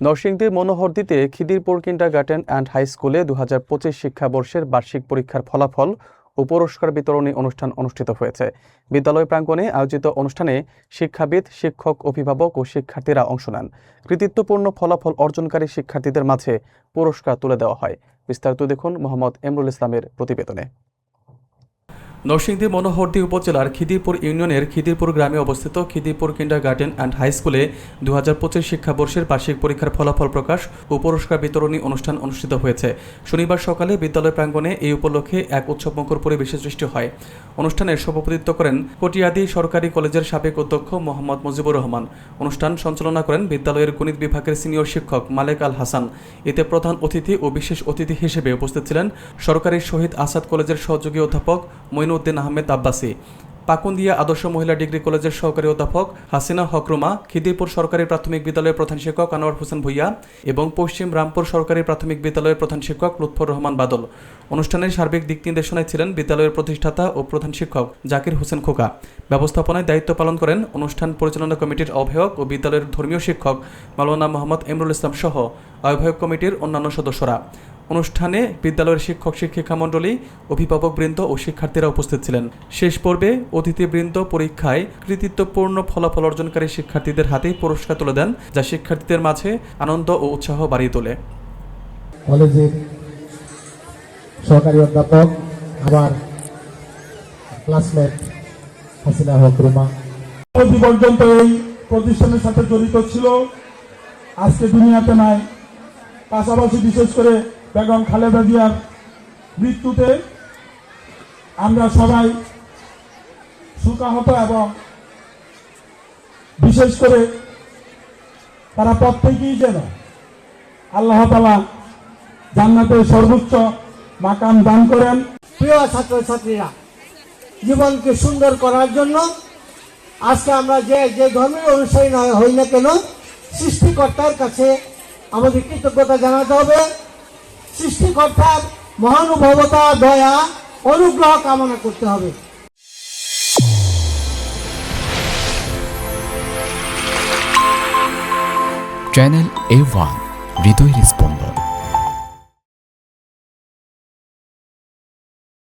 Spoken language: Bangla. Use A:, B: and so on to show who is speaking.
A: নরসিংদীর মনোহরদীতে খিদিরপুর কিন্ডারগার্টেন অ্যান্ড হাই স্কুলে ২০২৫ শিক্ষাবর্ষের বার্ষিক পরীক্ষার ফলাফল ও পুরস্কার বিতরণী অনুষ্ঠান অনুষ্ঠিত হয়েছে। বিদ্যালয় প্রাঙ্গণে আয়োজিত অনুষ্ঠানে শিক্ষাবিদ, শিক্ষক, অভিভাবক ও শিক্ষার্থীরা অংশ নেন। কৃতিত্বপূর্ণ ফলাফল অর্জনকারী শিক্ষার্থীদের মাঝে পুরস্কার তুলে দেওয়া হয়। বিস্তারিত দেখুন মোহাম্মদ এমরুল ইসলামের প্রতিবেদনে। নরসিংদী মনোহরদী উপজেলার খিদিরপুর ইউনিয়নের খিদিরপুর গ্রামে অবস্থিত খিদিরপুর কিন্ডারগার্টেন অ্যান্ড হাই স্কুলে ২০২৫ শিক্ষাবর্ষের বার্ষিক পরীক্ষার ফলাফল প্রকাশ ও পুরস্কার বিতরণী অনুষ্ঠান অনুষ্ঠিত হয়েছে। শনিবার সকালে বিদ্যালয় প্রাঙ্গণে এই উপলক্ষে এক উৎসবমুখর পরিবেশের সৃষ্টি হয়। অনুষ্ঠানের সভাপতিত্ব করেন কটিয়াদি সরকারি কলেজের সাবেক অধ্যক্ষ মোহাম্মদ মুজিবুর রহমান। অনুষ্ঠান সঞ্চালনা করেন বিদ্যালয়ের গণিত বিভাগের সিনিয়র শিক্ষক মালেক আল হাসান। এতে প্রধান অতিথি ও বিশেষ অতিথি হিসেবে উপস্থিত ছিলেন সরকারি শহীদ আসাদ কলেজের সহযোগী অধ্যাপক মঈনুদ্দিন আহমেদ আব্বাসী, পাকুন্দিয়া আদর্শ মহিলা ডিগ্রি কলেজের সহকারী অধ্যাপক হাসিনা হকরুমা, খিদিরপুর সরকারি প্রাথমিক বিদ্যালয়ের প্রধান শিক্ষক আনোয়ার হোসেন ভুইয়া এবং পশ্চিম রামপুর সরকারি প্রাথমিক বিদ্যালয়ের প্রধান শিক্ষক লুৎফর রহমান বাদল। অনুষ্ঠানের সার্বিক দিক নির্দেশনায় ছিলেন বিদ্যালয়ের প্রতিষ্ঠাতা ও প্রধান শিক্ষক জাকির হোসেন খোকা। ব্যবস্থাপনায় দায়িত্ব পালন করেন অনুষ্ঠান পরিচালনা কমিটির আহ্বায়ক ও বিদ্যালয়ের ধর্মীয় শিক্ষক মাওলানা মোহাম্মদ এমরুল ইসলাম সহ আহ্বায়ক কমিটির অন্যান্য সদস্যরা। অনুষ্ঠানে বিদ্যালয়ের শিক্ষক শিক্ষিকা মণ্ডলী, অভিভাবকবৃন্দ ও শিক্ষার্থীরা উপস্থিত ছিলেন। শেষ পর্বে অতিথিবৃন্দ পরীক্ষায় কৃতিত্বপূর্ণ ফলাফল অর্জনকারী শিক্ষার্থীদের হাতে পুরস্কার তুলে দেন, যা শিক্ষার্থীদের মাঝে আনন্দ ও উৎসাহ বাড়িয়ে তোলে।
B: কলেজের সহকারী অধ্যাপক আমার ক্লাসমেট হাসিনা হকরুমা
C: পর্যন্ত এই প্রতিষ্ঠানের সাথে জড়িত ছিল, আজকে দুনিয়াতে নাই। পাশাপাশি বিশেষ করে বেগম খালেদা জিয়ার মৃত্যুতে আমরা সবাই শোকাহত এবং বিশেষ করে তারা প্রত্যেকেই যেন আল্লাহ তাআলা জান্নাতের সর্বোচ্চ মাকাম দান করেন।
D: প্রিয় ছাত্রছাত্রীরা, জীবনকে সুন্দর করার জন্য আজকে আমরা যে ধর্মের অনুসারী হই না কেন, সৃষ্টিকর্তার কাছে আমাদের কৃতজ্ঞতা জানাতে হবে। সৃষ্টিকর্তার মহানুভবতা, দয়া, অনুগ্রহ কামনা করতে হবে।
E: চ্যানেল A1 হৃদয়ের স্পন্দন।